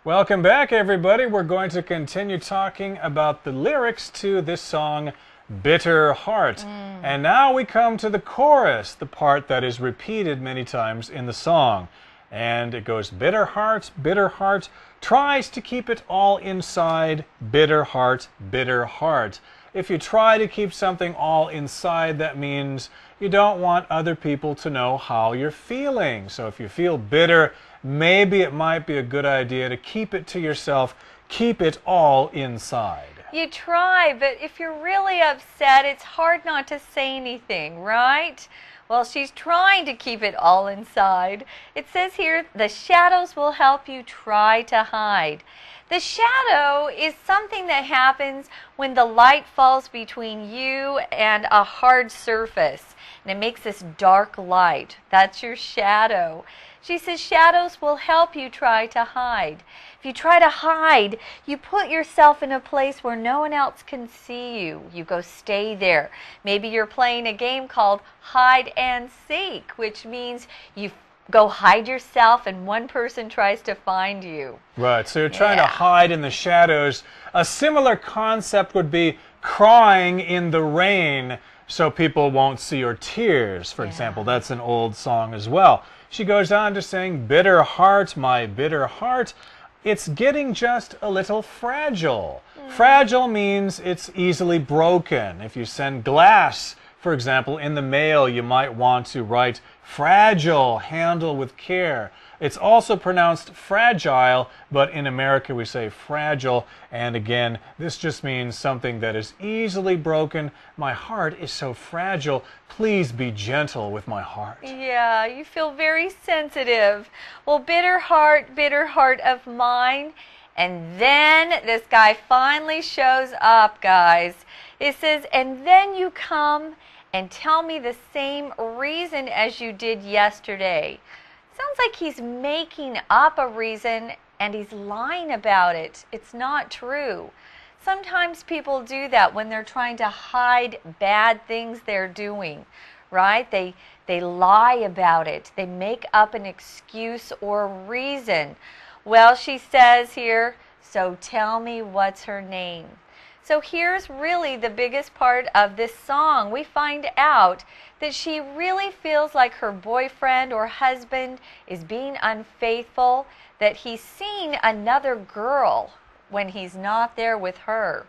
Welcome back, everybody. We're going to continue talking about the lyrics to this song, Bitter Heart. And now we come to the chorus, the part that is repeated many times in the song. And it goes, bitter heart, tries to keep it all inside, bitter heart, bitter heart. If you try to keep something all inside, that means you don't want other people to know how you're feeling. So if you feel bitter, maybe it might be a good idea to keep it to yourself, keep it all inside. You try, but if you're really upset, it's hard not to say anything, right? Well, she's trying to keep it all inside. It says here, the shadows will help you try to hide. The shadow is something that happens when the light falls between you and a hard surface, and it makes this dark light. That's your shadow. She says shadows will help you try to hide. If you try to hide, you put yourself in a place where no one else can see you. You go stay there. Maybe you're playing a game called hide and seek, which means you go hide yourself and one person tries to find you. Right, so you're trying to hide in the shadows. A similar concept would be crying in the rain so people won't see your tears, for example. That's an old song as well. She goes on to sing, bitter heart, my bitter heart, it's getting just a little fragile. Fragile means it's easily broken. If you send glass, for example, in the mail, you might want to write fragile, handle with care. It's also pronounced fragile, but in America we say fragile. And again, this just means something that is easily broken. My heart is so fragile. Please be gentle with my heart. Yeah, you feel very sensitive. Well, bitter heart of mine. And then this guy finally shows up, guys. It says, and then you come and tell me the same reason as you did yesterday. Sounds like he's making up a reason and he's lying about it. It's not true. Sometimes people do that when they're trying to hide bad things they're doing, right? They lie about it. They make up an excuse or reason. Well, she says here, so tell me what's her name. So here's really the biggest part of this song. We find out that she really feels like her boyfriend or husband is being unfaithful, that he's seen another girl when he's not there with her.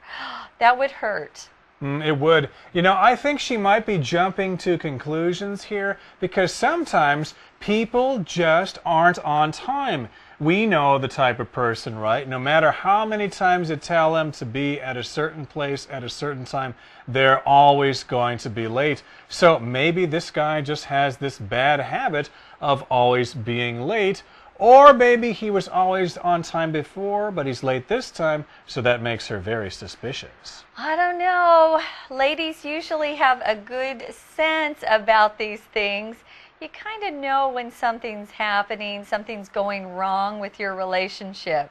That would hurt. It would. You know, I think she might be jumping to conclusions here because sometimes people just aren't on time. We know the type of person, right? No matter how many times you tell them to be at a certain place at a certain time, they're always going to be late. So maybe this guy just has this bad habit of always being late. Or maybe he was always on time before, but he's late this time, so that makes her very suspicious. I don't know. Ladies usually have a good sense about these things. You kind of know when something's happening, something's going wrong with your relationship.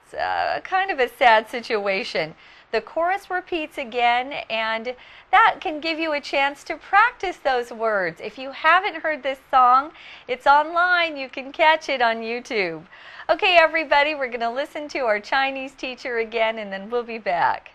It's kind of a sad situation. The chorus repeats again, and that can give you a chance to practice those words. If you haven't heard this song, it's online. You can catch it on YouTube. Okay, everybody, we're going to listen to our Chinese teacher again, and then we'll be back.